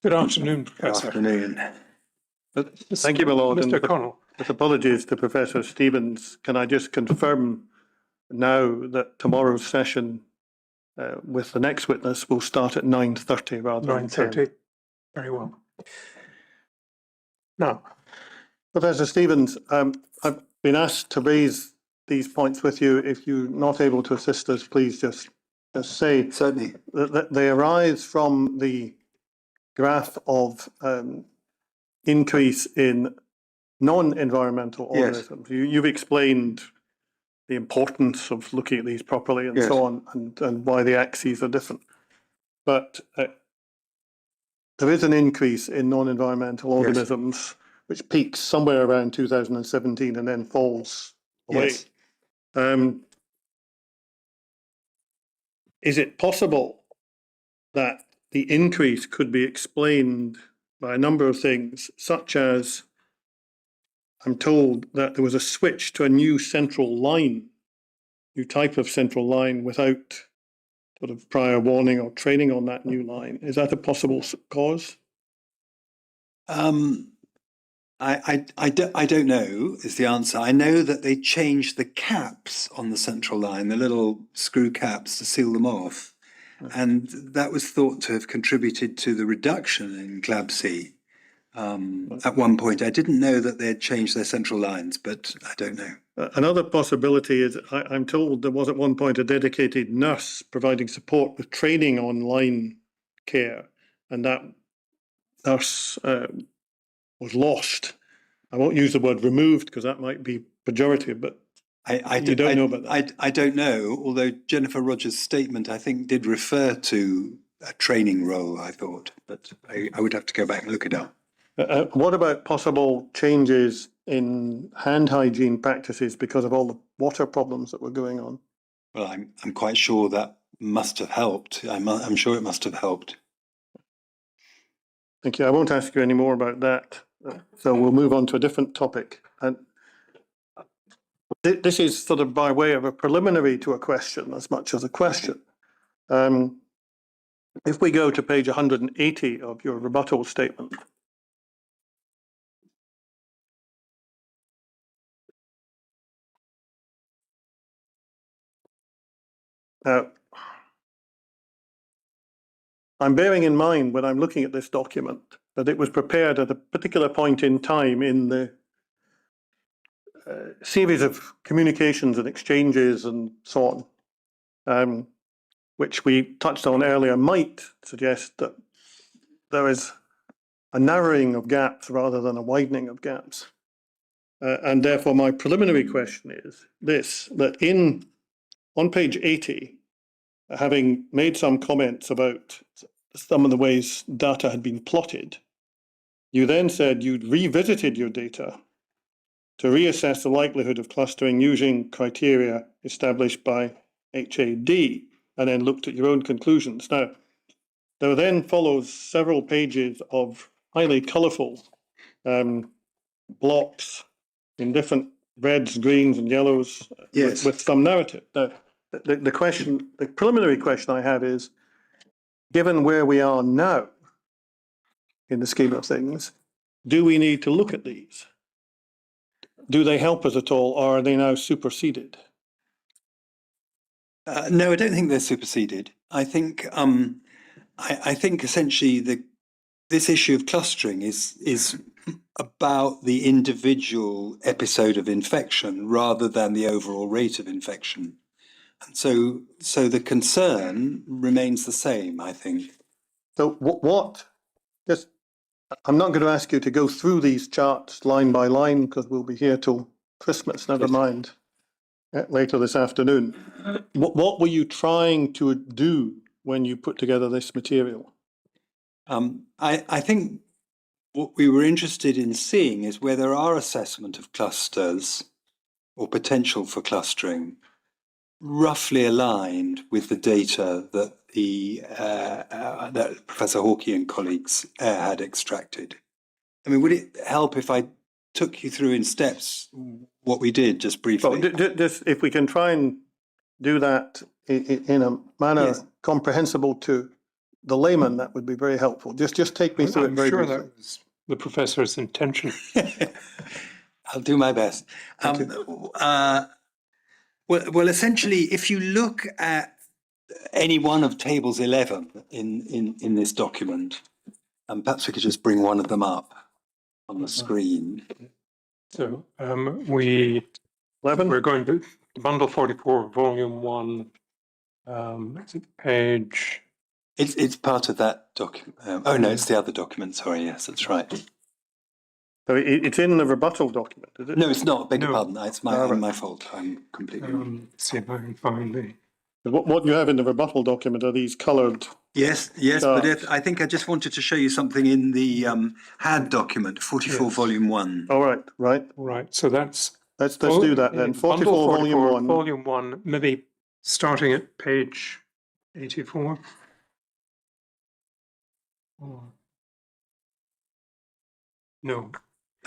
Good afternoon, Good Professor. afternoon. Thank you, my lord. Mr. And Connell. with apologies to Professor Stevens, can I just confirm now that tomorrow's session with the next witness will start at 9:30 rather than 10? 9:30. Very well. Now, Professor Stevens, I've been asked to raise these points with you. If you're not able to assist us, please just say. Certainly. That they arise from the graph of increase in non-environmental Yes. organisms. You've explained the importance of looking at these properly and Yes. so on, and why the axes are different. But there is an increase in non-environmental organisms, which peaks somewhere around 2017 and then falls away. Yes. Is it possible that the increase could be explained by a number of things, such as I'm told that there was a switch to a new central line, new type of central line without sort of prior warning or training on that new line. Is that a possible cause? I don't know is the answer. I know that they changed the caps on the central line, the little screw caps to seal them off. And that was thought to have contributed to the reduction in CLABC. At one point, I didn't know that they had changed their central lines, but I don't know. Another possibility is I'm told there was at one point a dedicated nurse providing support with training on line care, and that nurse was lost. I won't use the word removed because that might be pejorative, but you don't know about that. I don't know, although Jennifer Rogers' statement, I think, did refer to a training role, I thought, but I would have to go back and look it up. What about possible changes in hand hygiene practices because of all the water problems that were going on? Well, I'm quite sure that must have helped. I'm sure it must have helped. Thank you. I won't ask you any more about that. So we'll move on to a different topic. And this is sort of by way of a preliminary to a question as much as a question. If we go to page 180 of your rebuttal statement, I'm bearing in mind when I'm looking at this document that it was prepared at a particular point in time in the series of communications and exchanges and so on, which we touched on earlier, might suggest that there is a narrowing of gaps rather than a widening of gaps. And therefore, my preliminary question is this, that on page 80, having made some comments about some of the ways data had been plotted, you then said you'd revisited your data to reassess the likelihood of clustering using criteria established by HAD, and then looked at your own conclusions. Now, there then follows several pages of highly colourful blocks in different reds, greens, and yellows, Yes. with some narrative. Now, the preliminary question I have is, given where we are now in the scheme of things, do we need to look at these? Do they help us at all, or are they now superseded? No, I don't think they're superseded. I think I think essentially this issue of clustering is about the individual episode of infection rather than the overall rate of infection. And so the concern remains the same, I think. So I'm not going to ask you to go through these charts line by line because we'll be here till Christmas, never mind, later this afternoon. What were you trying to do when you put together this material? I think what we were interested in seeing is where there are assessment of clusters or potential for clustering roughly aligned with the data that that Professor Hawkey and colleagues had extracted. I mean, would it help if I took you through in steps what we did, just briefly? Well, just if we can try and do that in a manner Yes. comprehensible to the layman, that would be very helpful. Just take me through it I'm very sure briefly. that was the professor's intention. I'll do my best. Thank Well, essentially, if you look at any one of tables 11 in this document, and perhaps we could just bring one of them up on the screen. So we're 11? going to bundle 44, volume 1, is it page? It's part of that document. Oh no, it's the other document. Sorry, yes, that's right. So it's in the rebuttal document, is it? No, it's not. Beg your No. pardon. It's my fault. I'm completely wrong. See if I can find the. What you have in the rebuttal document are these coloured. Yes, but I think I just wanted to show you something in the HAD document, 44, Yes. volume 1. All right, right. Right, so that's. Let's do that then. Bundle 44, volume 1. Volume 1, maybe starting at page 84. Oh. No.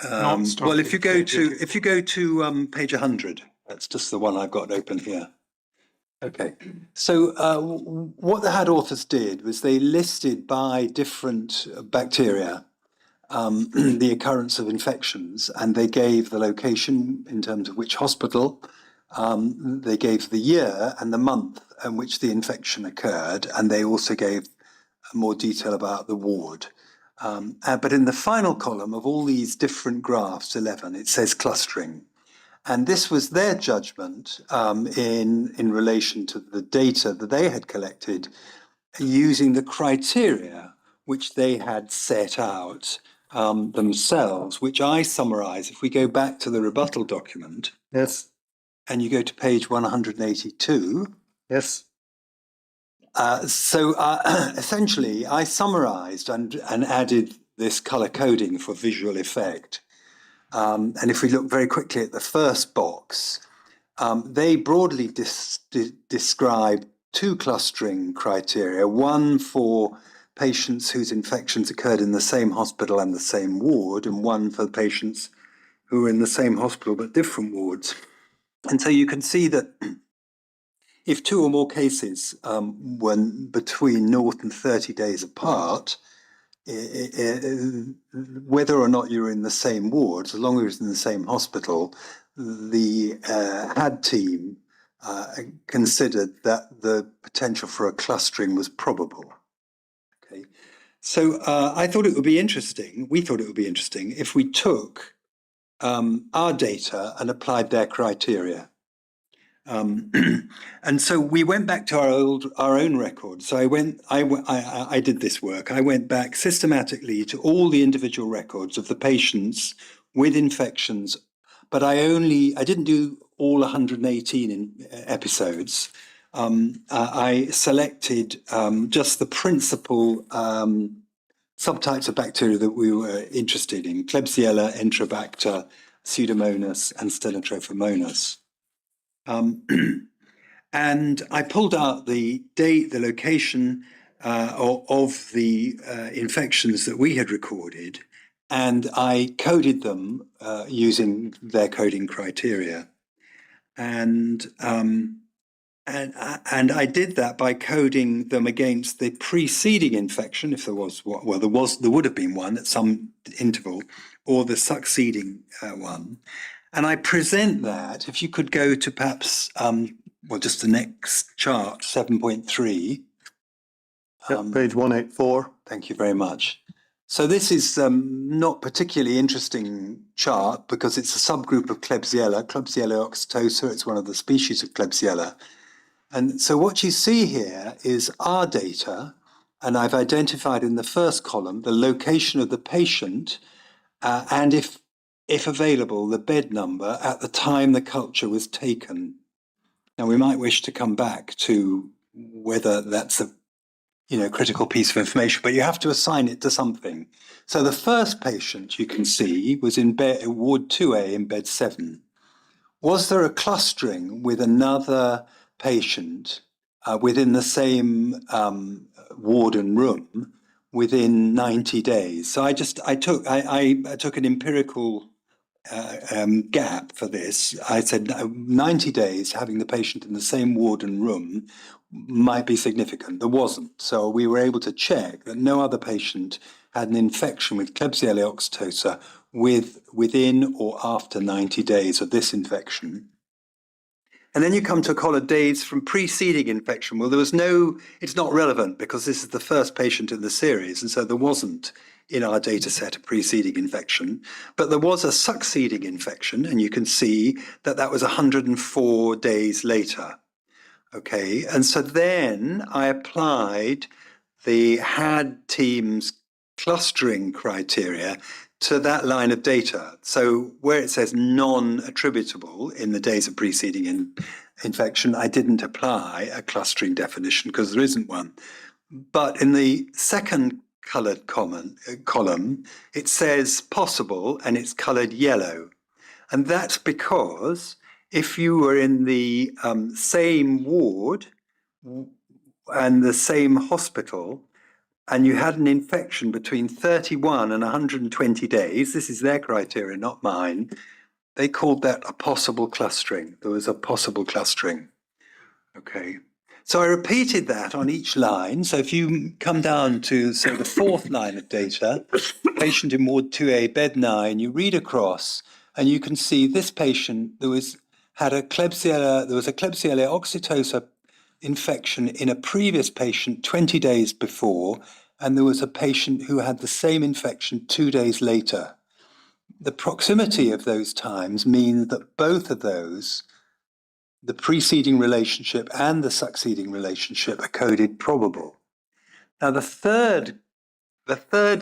Well, if you go to page 100, that's just the one I've got open here. Okay, so what the HAD authors did was they listed by different bacteria the occurrence of infections, and they gave the location in terms of which hospital, they gave the year and the month in which the infection occurred, and they also gave more detail about the ward. But in the final column of all these different graphs, 11, it says clustering. And this was their judgment in relation to the data that they had collected using the criteria which they had set out themselves, which I summarize. If we go back to the rebuttal document, Yes, and you go to page 182, yes. Essentially, I summarized and added this color coding for visual effect. And if we look very quickly at the first box, they broadly describe two clustering criteria, one for patients whose infections occurred in the same hospital and the same ward, and one for patients who were in the same hospital but different wards. And so you can see that if two or more cases were between 0 and 30 days apart, whether or not you were in the same ward, as long as you were in the same hospital, the HAD team considered that the potential for a clustering was probable. Okay, so I thought it would be interesting, we thought it would be interesting if we took our data and applied their criteria. And so we went back to our own records. So I did this work. I went back systematically to all the individual records of the patients with infections, but I didn't do all 118 episodes. I selected just the principal subtypes of bacteria that we were interested in: Klebsiella, Enterobacter, Pseudomonas, and Stenotrophomonas. And I pulled out the date, the location of the infections that we had recorded, and I coded them using their coding criteria. And I did that by coding them against the preceding infection, if there was, well, there would have been one at some interval, or the succeeding one. And I present that, if you could go to perhaps, just the next chart, 7.3. Page 184. Thank you very much. So this is not particularly interesting chart because it's a subgroup of Klebsiella oxytosa. It's one of the species of Klebsiella. And so what you see here is our data, and I've identified in the first column the location of the patient, and if available, the bed number at the time the culture was taken. Now, we might wish to come back to whether that's a critical piece of information, but you have to assign it to something. So the first patient you can see was in Ward 2A in bed 7. Was there a clustering with another patient within the same ward and room within 90 days? So I took an empirical gap for this. I said 90 days having the patient in the same ward and room might be significant. There wasn't. So we were able to check that no other patient had an infection with Klebsiella oxytosa within or after 90 days of this infection. And then you come to a column days from preceding infection. Well, it's not relevant because this is the first patient in the series. And so there wasn't in our data set a preceding infection, but there was a succeeding infection. And you can see that that was 104 days later. Okay. And so then I applied the HAD team's clustering criteria to that line of data. So where it says non-attributable in the days of preceding infection, I didn't apply a clustering definition because there isn't one. But in the second coloured column, it says possible and it's coloured yellow. And that's because if you were in the same ward and the same hospital, and you had an infection between 31 and 120 days, this is their criteria, not mine, they called that a possible clustering. There was a possible clustering. Okay. So I repeated that on each line. So if you come down to, say, the fourth line of data, patient in Ward 2A, bed 9, you read across, and you can see this patient, there was a Klebsiella oxytosa infection in a previous patient 20 days before, and there was a patient who had the same infection 2 days later. The proximity of those times means that both of those, the preceding relationship and the succeeding relationship, are coded probable. Now, the third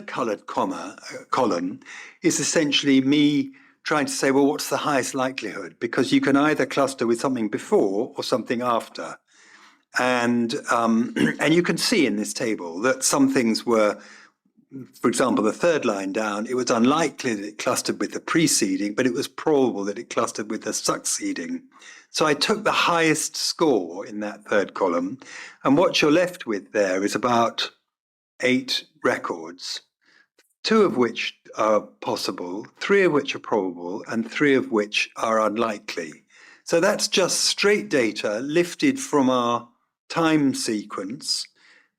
coloured column is essentially me trying to say, well, what's the highest likelihood? Because you can either cluster with something before or something after. And you can see in this table that some things were, for example, the third line down, it was unlikely that it clustered with the preceding, but it was probable that it clustered with the succeeding. So I took the highest score in that third column, and what you're left with there is about 8 records, 2 of which are possible, 3 of which are probable, and 3 of which are unlikely. So that's just straight data lifted from our time sequence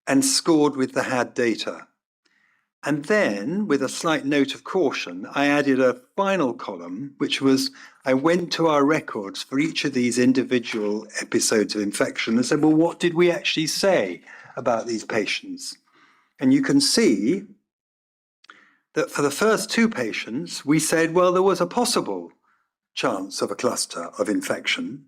and scored with the HAD data. And then, with a slight note of caution, I added a final column, which was I went to our records for each of these individual episodes of infection and said, well, what did we actually say about these patients? And you can see that for the first 2 patients, we said, well, there was a possible chance of a cluster of infection.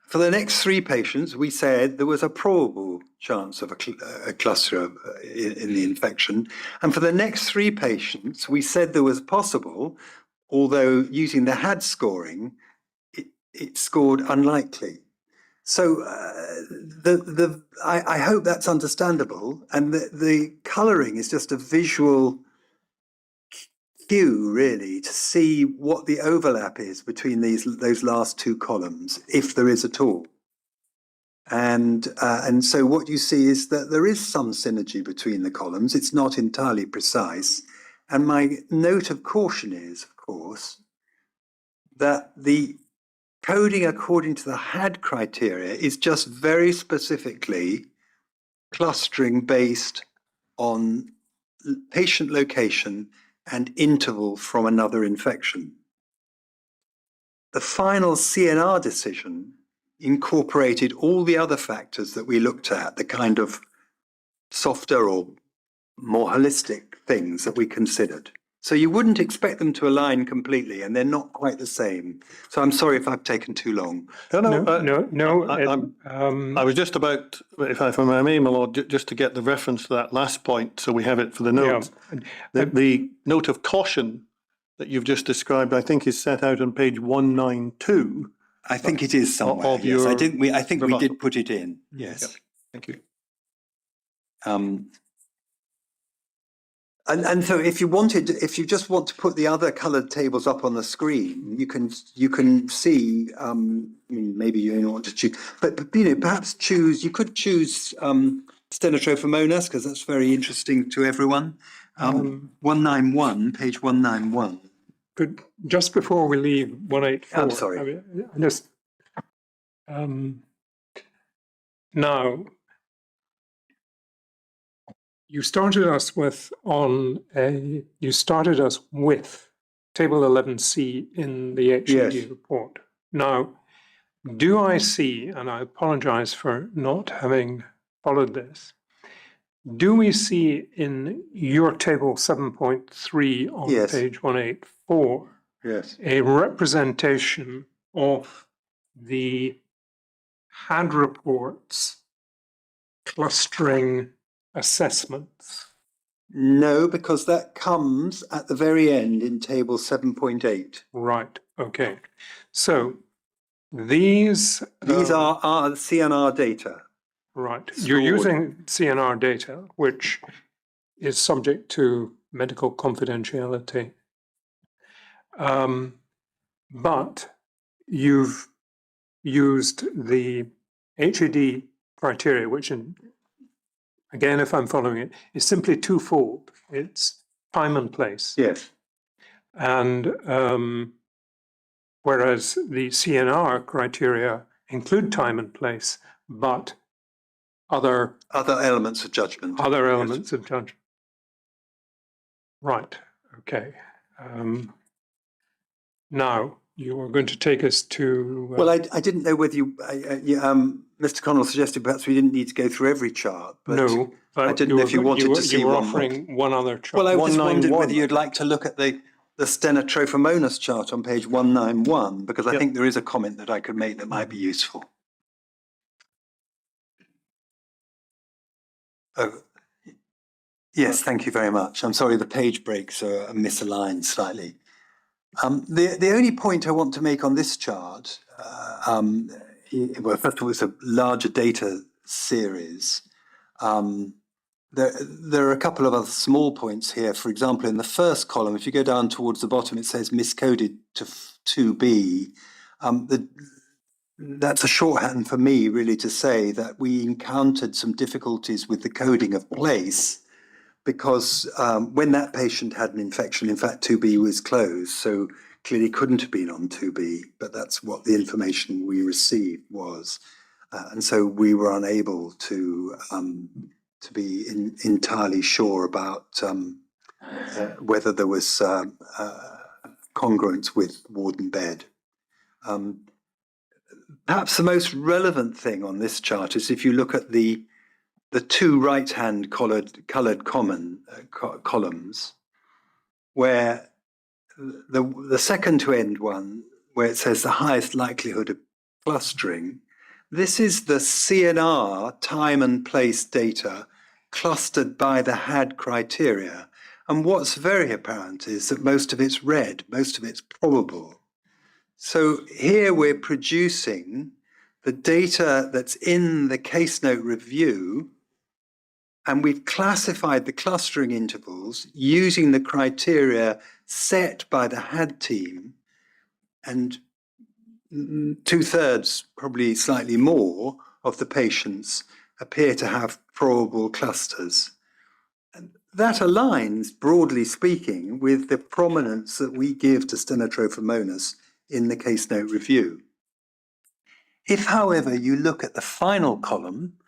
For the next 3 patients, we said there was a probable chance of a cluster in the infection. And for the next 3 patients, we said there was possible, although using the HAD scoring, it scored unlikely. So I hope that's understandable. And the colouring is just a visual cue, really, to see what the overlap is between those last 2 columns, if there is at all. And so what you see is that there is some synergy between the columns. It's not entirely precise. And my note of caution is, of course, that the coding according to the HAD criteria is just very specifically clustering based on patient location and interval from another infection. The final CNR decision incorporated all the other factors that we looked at, the kind of softer or more holistic things that we considered. So you wouldn't expect them to align completely, and they're not quite the same. So I'm sorry if I've taken too long. I was just about, if I may, my lord, just to get the reference to that last point, so we have it for the notes. Yeah. The note of caution that you've just described, I think, is set out on page 192. I think it is somewhere. Of yes, your I think we did put it in. Yes. Yep. Thank you. And so if you just want to put the other coloured tables up on the screen, you can see, maybe you don't want to choose, but perhaps you could choose Stenotrophomonas, because that's very interesting to everyone. 191, page 191. But just before we leave 184. I'm sorry. I mean, I just, now, you started us with table 11C in the HED Yes. report. Now, do I see, and I apologize for not having followed this, do we see in your table 7.3 on Yes. page 184 Yes. a representation of the HAD reports clustering assessments? No, because that comes at the very end in table 7.8. Right, okay. So these These are our CNR data. right. You're stored. using CNR data, which is subject to medical confidentiality. But you've used the HED criteria, which, again, if I'm following it, is simply twofold. It's time and place. Yes. And whereas the CNR criteria include time and place, but other Elements of judgment. elements of judgment. Right. Okay. Now you are going to take us to. Well, I didn't know whether Mr. Connell suggested perhaps we didn't need to go through every chart. But no, but I didn't know if you wanted to see you were one more. offering one other chart. Well, I just wondered 191. whether you'd like to look at the Stenotrophomonas chart on page 191, because I Yep. think there is a comment that I could make that might be useful. Oh, yes, thank you very much. I'm sorry, the page breaks are misaligned slightly. The only point I want to make on this chart, well, first of all, it's a larger data series. There are a couple of other small points here. For example, in the first column, if you go down towards the bottom, it says miscoded to 2B. That's a shorthand for me, really, to say that we encountered some difficulties with the coding of place, because when that patient had an infection, in fact, 2B was closed, so clearly couldn't have been on 2B, but that's what the information we received was. And so we were unable to be entirely sure about whether there was congruence with ward and bed. Perhaps the most relevant thing on this chart is if you look at the two right-hand colored columns, where the second to end one, where it says the highest likelihood of clustering, this is the CNR time and place data clustered by the HAD criteria. And what's very apparent is that most of it's red, most of it's probable. So here we're producing the data that's in the case note review, and we've classified the clustering intervals using the criteria set by the HAD team, and 2/3, probably slightly more, of the patients appear to have probable clusters. And that aligns, broadly speaking, with the prominence that we give to Stenotrophomonas in the case note review. If, however, you look at the final column,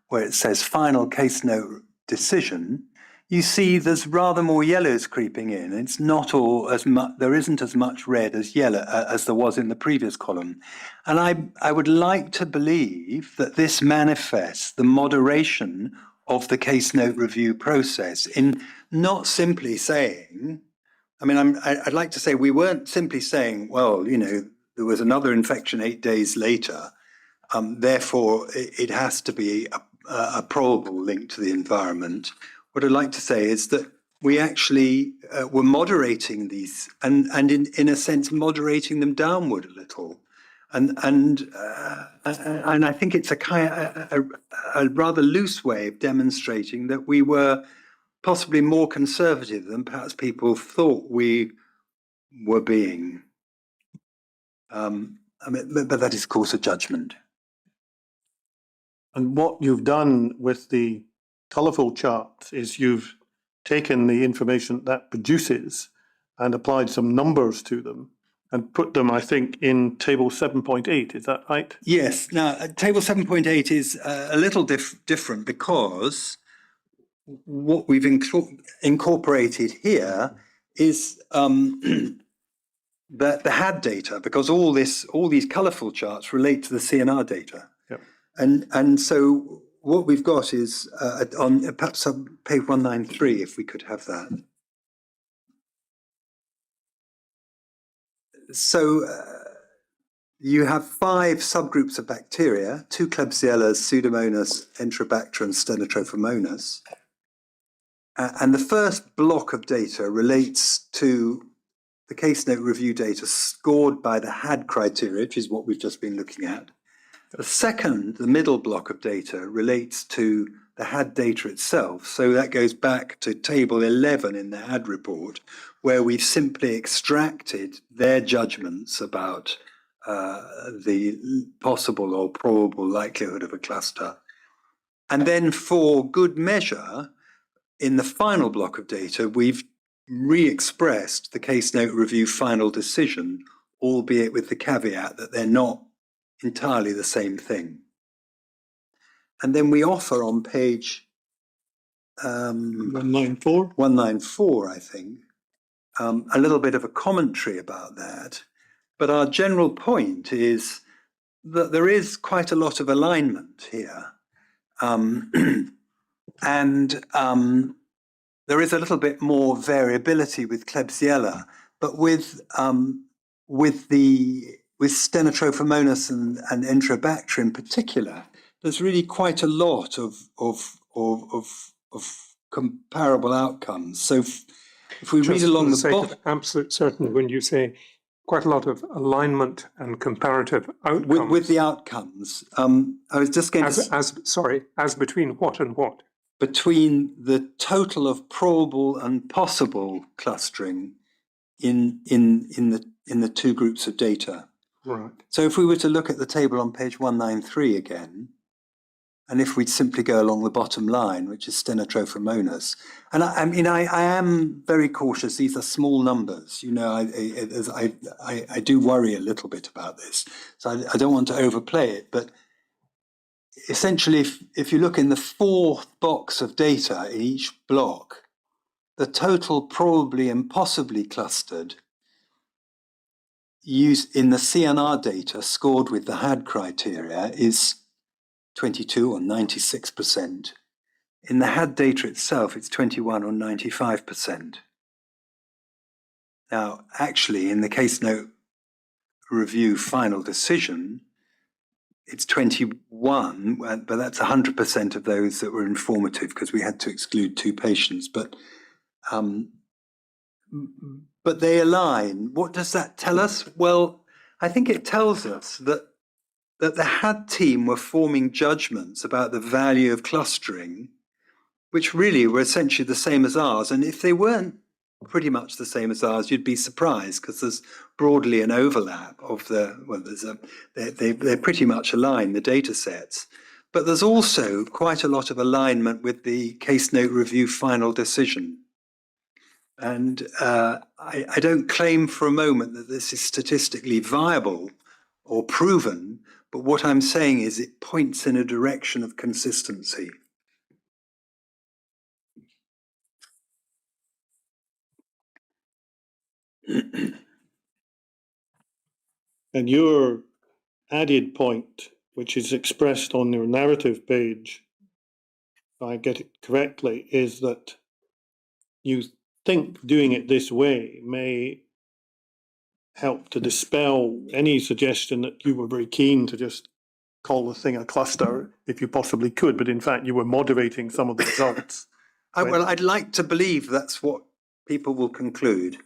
where it says final case note decision, you see there's rather more yellows creeping in. It's not all as much, there isn't as much red as yellow as there was in the previous column. And I would like to believe that this manifests the moderation of the case note review process in not simply saying, I mean, I'd like to say we weren't simply saying, well, you know, there was another infection 8 days later, therefore it has to be a probable link to the environment. What I'd like to say is that we actually were moderating these and in a sense moderating them downward a little, and I think it's a rather loose way of demonstrating that we were possibly more conservative than perhaps people thought we were being. I mean, but that is, of course, a judgment. And what you've done with the colourful chart is you've taken the information that produces and applied some numbers to them and put them, I think, in table 7.8. Is that right? Yes. Now, table 7.8 is a little different because what we've incorporated here is the HAD data, because all these colourful charts relate to the CNR data. Yep. And so what we've got is on perhaps on page 193, if we could have that. So you have 5 subgroups of bacteria: 2 Klebsiellas, Pseudomonas, Enterobacter, and Stenotrophomonas. And the first block of data relates to the case note review data scored by the HAD criteria, which is what we've just been looking at. The second, the middle block of data, relates to the HAD data itself. So that goes back to table 11 in the HAD report, where we've simply extracted their judgments about the possible or probable likelihood of a cluster. And then for good measure, in the final block of data, we've re-expressed the case note review final decision, albeit with the caveat that they're not entirely the same thing. And then we offer on page 194, I think, a little bit of a commentary about that. But our general point is that there is quite a lot of alignment here. There is a little bit more variability with Klebsiella, but with Stenotrophomonas and Enterobacter in particular, there's really quite a lot of comparable outcomes. So if we read along the bottom, absolute certainty, when you say quite a lot of alignment and comparative outcomes with the outcomes, I was just going to as between what and what? Between the total of probable and possible clustering in the 2 groups of data. Right. So if we were to look at the table on page 193 again, and if we'd simply go along the bottom line, which is Stenotrophomonas, and I mean, I am very cautious. These are small numbers, you know. I do worry a little bit about this, so I don't want to overplay it. But essentially, if you look in the 4th box of data in each block, the total probably and possibly clustered used in the CNR data scored with the HAD criteria is 22 or 96%. In the HAD data itself, it's 21 or 95%. Now, actually, in the case note review final decision, it's 21, but that's 100% of those that were informative, because we had to exclude 2 patients. But they align. What does that tell us? Well, I think it tells us that the HAD team were forming judgments about the value of clustering, which really were essentially the same as ours. And if they weren't pretty much the same as ours, you'd be surprised, because there's broadly an overlap of they're pretty much aligned, the data sets. But there's also quite a lot of alignment with the case note review final decision. And I don't claim for a moment that this is statistically viable or proven, but what I'm saying is it points in a direction of consistency. And your added point, which is expressed on your narrative page, if I get it correctly, is that you think doing it this way may help to dispel any suggestion that you were very keen to just call the thing a cluster if you possibly could, but in fact you were moderating some of the results. Well, I'd like to believe that's what people will conclude.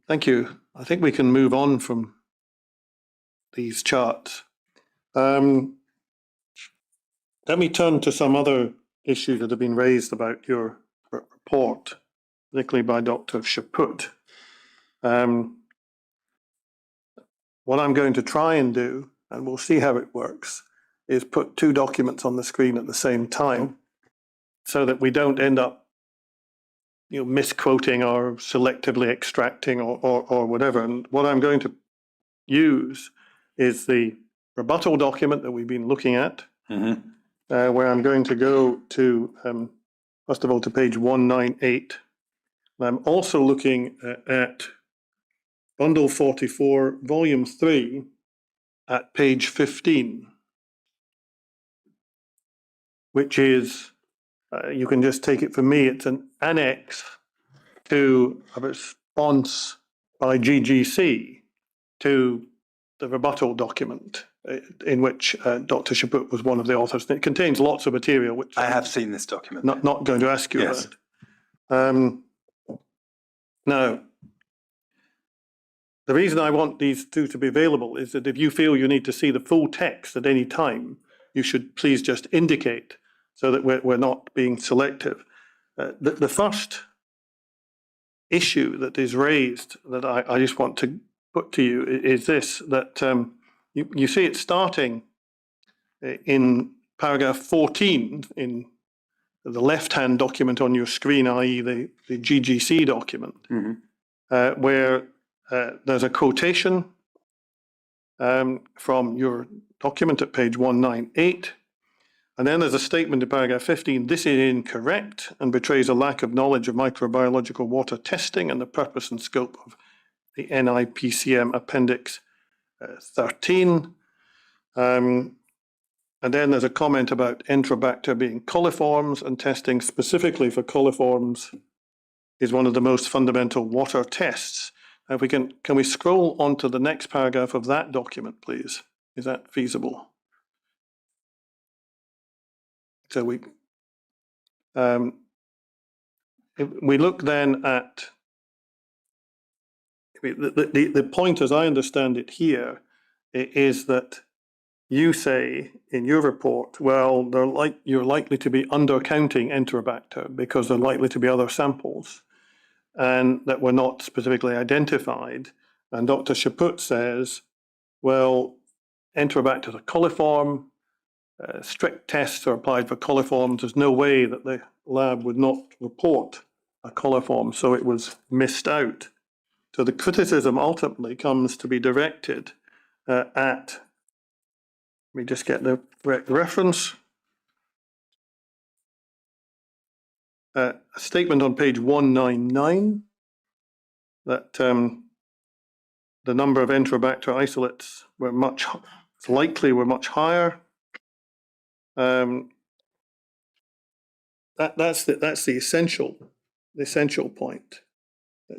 Thank you. I think we can move on from these charts. Let me turn to some other issues that have been raised about your report, particularly by Dr. Chaput. What I'm going to try and do, and we'll see how it works, is put 2 documents on the screen at the same time. so that we don't end up, misquoting or selectively extracting or whatever. And what I'm going to use is the rebuttal document that we've been looking at, where I'm going to go to, first of all, to page 198. And I'm also looking at Bundle 44, Volume 3, at page 15, which is, you can just take it from me, it's an annex to a response by GGC to the rebuttal document, in which Dr. Chaput was one of the authors. It contains lots of material, which I have seen this document. not going to ask you Yes. about. Now, the reason I want these two to be available is that if you feel you need to see the full text at any time, you should please just indicate so that we're not being selective. The first issue that is raised that I just want to put to you is this, that you see it starting in paragraph 14 in the left-hand document on your screen, i.e. the GGC document, where there's a quotation from your document at page 198. And then there's a statement in paragraph 15, this is incorrect and betrays a lack of knowledge of microbiological water testing and the purpose and scope of the NIPCM Appendix 13. And then there's a comment about Enterobacter being coliforms, and testing specifically for coliforms is one of the most fundamental water tests. If we can we scroll on to the next paragraph of that document, please? Is that feasible? So we look then at the point, as I understand it here, is that you say in your report, well, you're likely to be undercounting Enterobacter because there are likely to be other samples, and that were not specifically identified. And Dr. Chaput says, well, Enterobacter is a coliform. Strict tests are applied for coliforms. There's no way that the lab would not report a coliform, so it was missed out. So the criticism ultimately comes to be directed at, let me just get the correct reference, a statement on page 199 that the number of Enterobacter isolates were much higher. That's the essential point.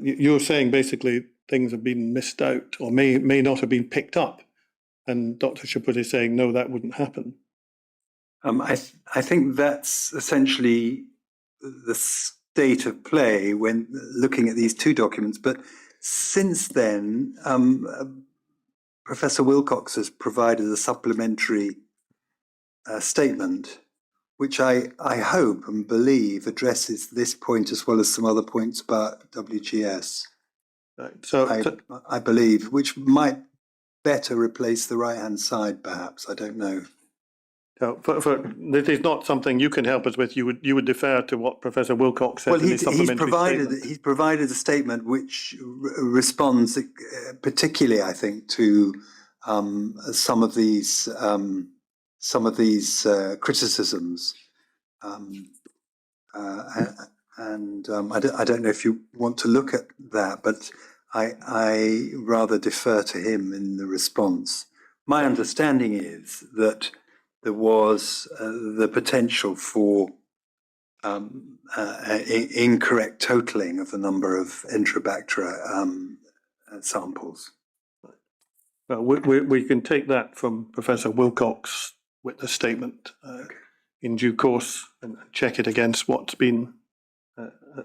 You're saying basically things have been missed out or may not have been picked up, and Dr. Chaput is saying no, that wouldn't happen. I think that's essentially the state of play when looking at these two documents. But since then, Professor Wilcox has provided a supplementary statement, which I hope and believe addresses this point as well as some other points about WGS. Right. So I believe, which might better replace the right-hand side, perhaps. I don't know. So this is not something you can help us with. You would defer to what Professor Wilcox said. Well, in his supplementary statement. he's provided a statement which responds particularly, I think, to some of these criticisms, and I don't know if you want to look at that, but I rather defer to him in the response. My understanding is that there was the potential for incorrect totaling of the number of Enterobacter samples. Well, we can take that from Professor Wilcox with the statement in due course and check it against what's been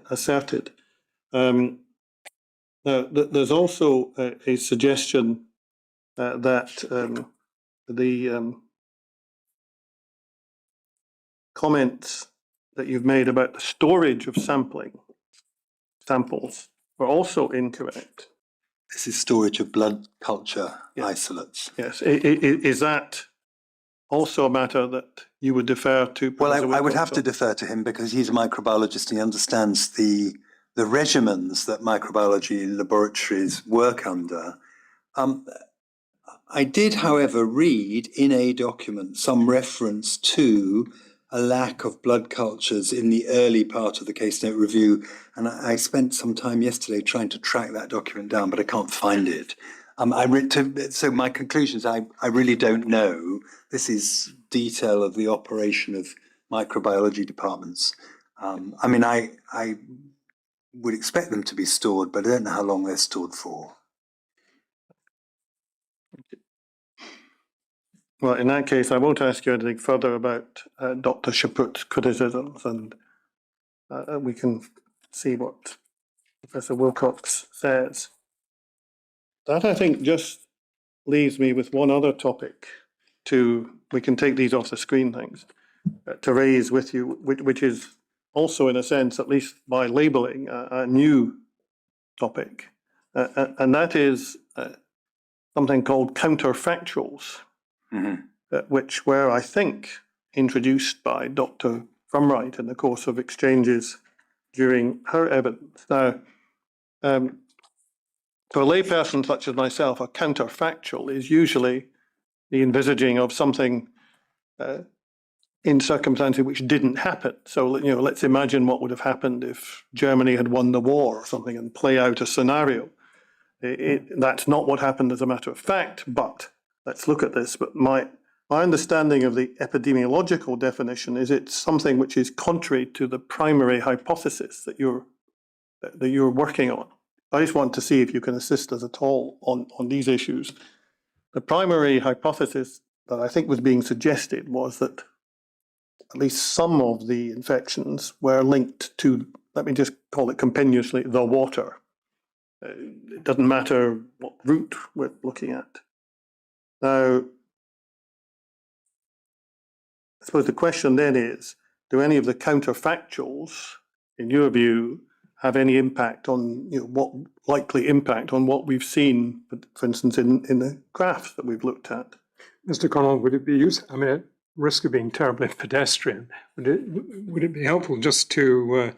asserted. There's also a suggestion that the comments that you've made about the storage of samples are also incorrect. This is storage of blood culture isolates. Yes. Is that also a matter that you would defer to Professor Well, I would Wilcox have to on? defer to him because he's a microbiologist and he understands the regimens that microbiology laboratories work under. I did, however, read in a document some reference to a lack of blood cultures in the early part of the case note review, and I spent some time yesterday trying to track that document down, but I can't find it. So my conclusion is I really don't know. This is detail of the operation of microbiology departments. I mean, I would expect them to be stored, but I don't know how long they're stored for. Well, in that case, I won't ask you anything further about Dr. Chaput's criticisms, and we can see what Professor Wilcox says. That, I think, just leaves me with one other topic we can take these off the screen things, to raise with you, which is also, in a sense, at least by labeling, a new topic. And that is something called counterfactuals, which were, I think, introduced by Dr. Frumright in the course of exchanges during her evidence. Now, to a layperson such as myself, a counterfactual is usually the envisaging of something in circumstances which didn't happen. So, let's imagine what would have happened if Germany had won the war or something and play out a scenario. That's not what happened as a matter of fact, but let's look at this. But my understanding of the epidemiological definition is it's something which is contrary to the primary hypothesis that you're working on. I just want to see if you can assist us at all on these issues. The primary hypothesis that I think was being suggested was that at least some of the infections were linked to, let me just call it compendiously, the water. It doesn't matter what route we're looking at. Now, I suppose the question then is, do any of the counterfactuals, in your view, have any impact on, what likely impact on what we've seen, for instance, in the graphs that we've looked at? Mr. Connell, would it be useful, I mean, at risk of being terribly pedestrian, would it be helpful just to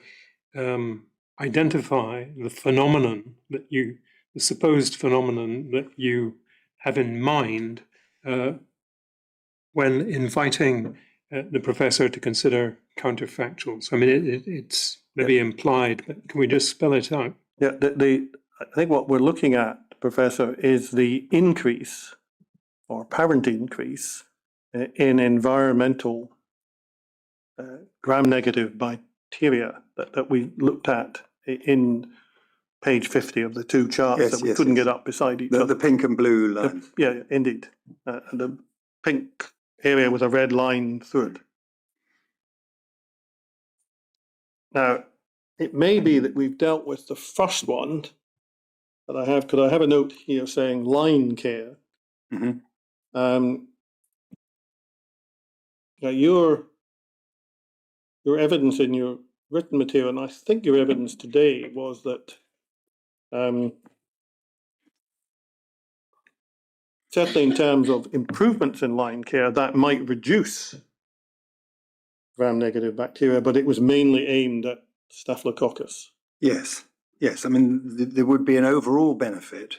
identify the phenomenon the supposed phenomenon that you have in mind when inviting the professor to consider counterfactuals? I mean, it's maybe implied, but can we just spell it out? Yeah, I think what we're looking at, Professor, is the increase or apparent increase in environmental gram-negative bacteria that we looked at in page 50 of the two charts that we couldn't get up beside each other. The pink and blue lines. Yeah, indeed. And the pink area with a red line through it. Now, it may be that we've dealt with the first one that I have, because I have a note here saying line care. Now, your evidence in your written material, and I think your evidence today was that certainly in terms of improvements in line care, that might reduce gram-negative bacteria, but it was mainly aimed at Staphylococcus. Yes. I mean, there would be an overall benefit,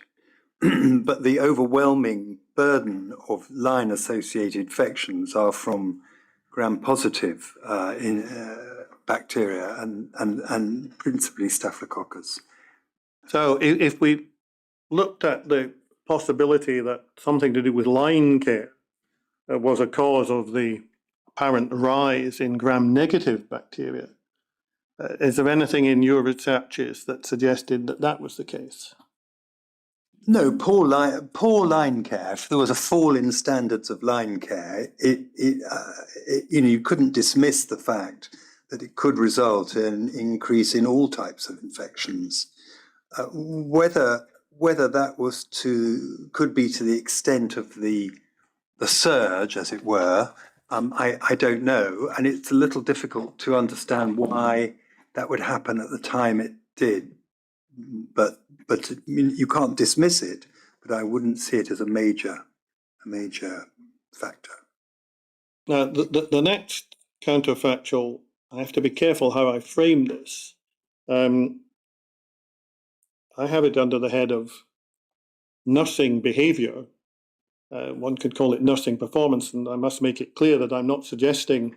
but the overwhelming burden of line-associated infections are from gram-positive bacteria and principally Staphylococcus. So if we looked at the possibility that something to do with line care was a cause of the apparent rise in gram-negative bacteria, is there anything in your researches that suggested that that was the case? No, poor line care. If there was a fall in standards of line care, you couldn't dismiss the fact that it could result in an increase in all types of infections. Whether that was could be to the extent of the surge, as it were, I don't know, and it's a little difficult to understand why that would happen at the time it did. But you can't dismiss it. But I wouldn't see it as a major factor. Now, the next counterfactual, I have to be careful how I frame this. I have it under the head of nursing behaviour. One could call it nursing performance, and I must make it clear that I'm not suggesting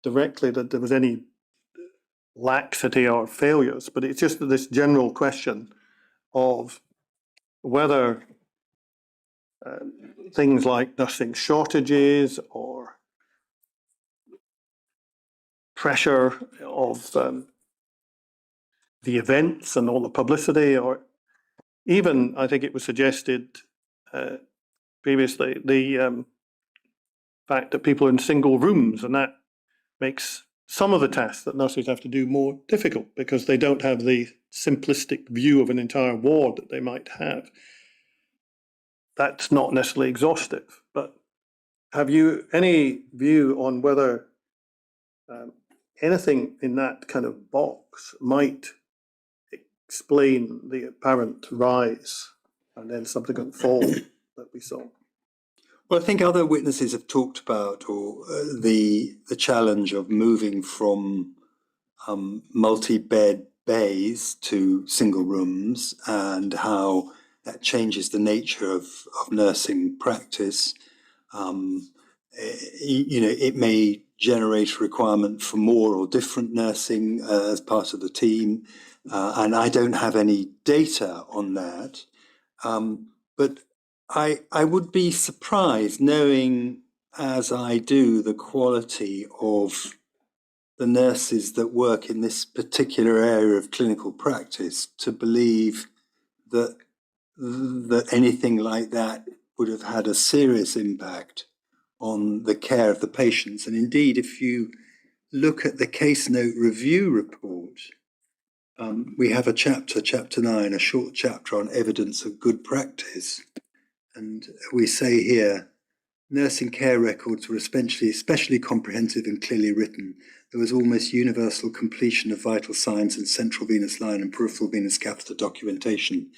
directly that there was any laxity or failures, but it's just this general question of whether things like nursing shortages or pressure of the events and all the publicity, or even, I think it was suggested previously, the fact that people are in single rooms, and that makes some of the tasks that nurses have to do more difficult because they don't have the simplistic view of an entire ward that they might have. That's not necessarily exhaustive, but have you any view on whether anything in that kind of box might explain the apparent rise and then subsequent fall that we saw? Well, I think other witnesses have talked about the challenge of moving from multi-bed bays to single rooms, and how that changes the nature of nursing practice. It may generate a requirement for more or different nursing as part of the team, and I don't have any data on that. But I would be surprised, knowing as I do the quality of the nurses that work in this particular area of clinical practice, to believe that anything like that would have had a serious impact on the care of the patients. And indeed, if you look at the case note review report, we have a chapter 9, a short chapter on evidence of good practice. And we say here, nursing care records were especially comprehensive and clearly written. There was almost universal completion of vital signs and central venous line and peripheral venous catheter documentation.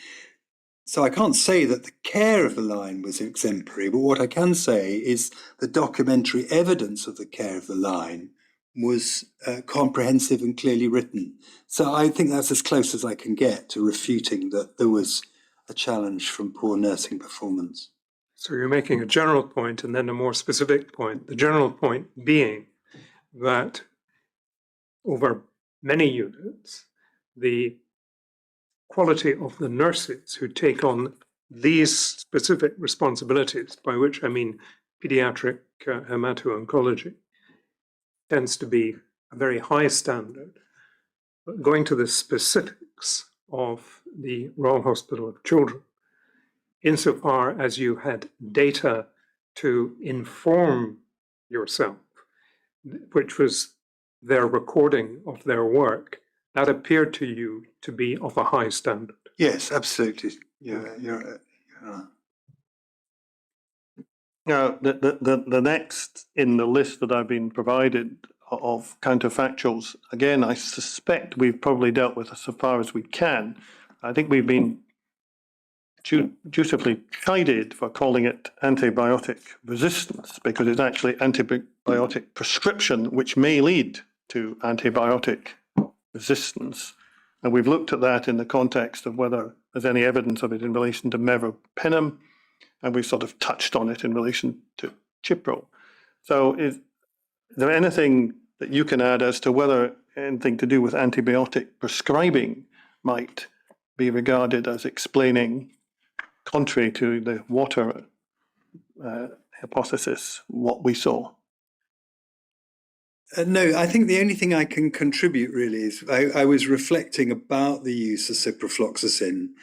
So I can't say that the care of the line was exemplary, but what I can say is the documentary evidence of the care of the line was comprehensive and clearly written. So I think that's as close as I can get to refuting that there was a challenge from poor nursing performance. So you're making a general point and then a more specific point. The general point being that over many units, the quality of the nurses who take on these specific responsibilities, by which I mean pediatric hemato-oncology, tends to be a very high standard. But going to the specifics of the Royal Hospital of Children, insofar as you had data to inform yourself, which was their recording of their work, that appeared to you to be of a high standard. Yes, absolutely. Yeah, you're Now, the next in the list that I've been provided of counterfactuals, again, I suspect we've probably dealt with so far as we can. I think we've been dutifully chided for calling it antibiotic resistance, because it's actually antibiotic prescription, which may lead to antibiotic resistance. And we've looked at that in the context of whether there's any evidence of it in relation to meropenem, and we've sort of touched on it in relation to Cipro. So is there anything that you can add as to whether anything to do with antibiotic prescribing might be regarded as explaining, contrary to the water hypothesis, what we saw? No, I think the only thing I can contribute really is I was reflecting about the use of ciprofloxacin,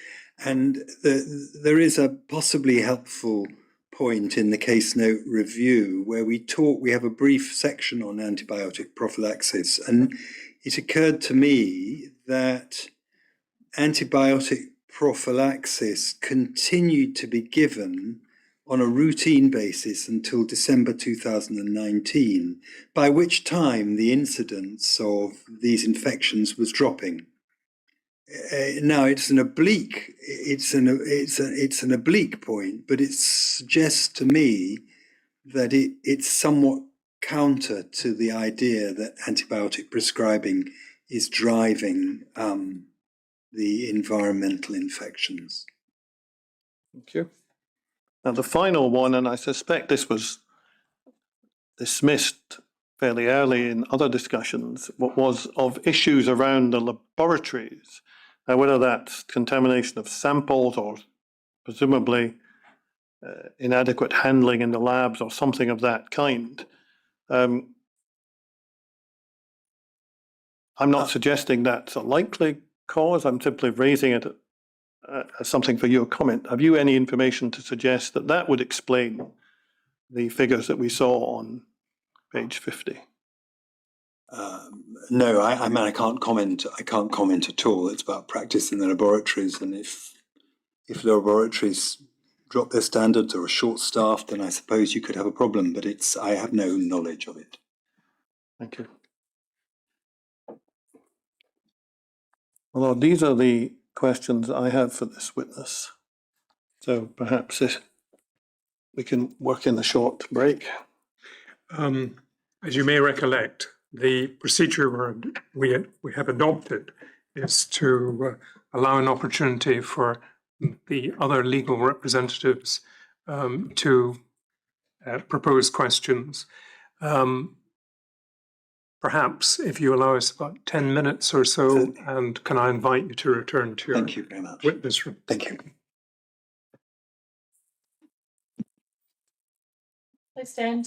and there is a possibly helpful point in the case note review where we have a brief section on antibiotic prophylaxis, and it occurred to me that antibiotic prophylaxis continued to be given on a routine basis until December 2019, by which time the incidence of these infections was dropping. Now it's an oblique point, but it suggests to me that it's somewhat counter to the idea that antibiotic prescribing is driving the environmental infections. Thank you. Now, the final one, and I suspect this was dismissed fairly early in other discussions, what was of issues around the laboratories. Now, whether that's contamination of samples or presumably inadequate handling in the labs or something of that kind. I'm not suggesting that's a likely cause. I'm simply raising it as something for your comment. Have you any information to suggest that that would explain the figures that we saw on page 50? No, I mean I can't comment. I can't comment at all. It's about practice in the laboratories, and if the laboratories drop their standards or are short-staffed, then I suppose you could have a problem. But I have no knowledge of it. Thank you. Well, these are the questions I have for this witness. So perhaps we can work in a short break. As you may recollect, the procedure we have adopted is to allow an opportunity for the other legal representatives to propose questions. Perhaps if you allow us about 10 minutes or so, Certainly. and can I invite you to return to your Thank you very much. witness room? Thank you. Please stand.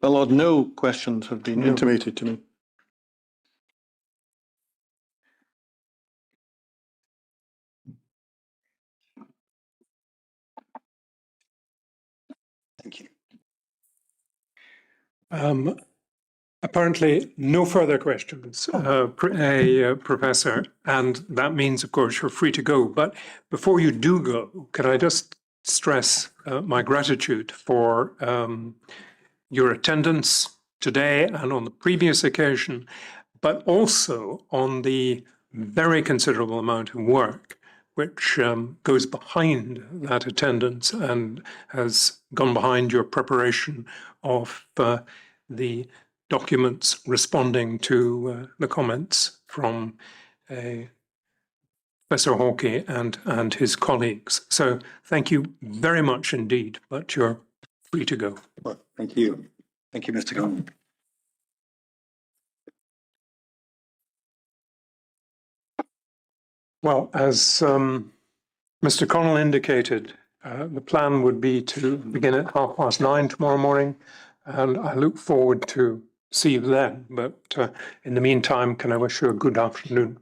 Well, Lord, no questions have been intimated to me. Thank you. Apparently, no further questions, Professor, and that means, of course, you're free to go. But before you do go, could I just stress my gratitude for your attendance today and on the previous occasion, but also on the very considerable amount of work which goes behind that attendance and has gone behind your preparation of the documents responding to the comments from Professor Hawkey and his colleagues. So thank you very much indeed, but you're free to go. Well, thank you. Thank you, Mr. Gunn. Well, as Mr. Connell indicated, the plan would be to begin at 9:30 tomorrow morning, and I look forward to see you then. But in the meantime, can I wish you a good afternoon?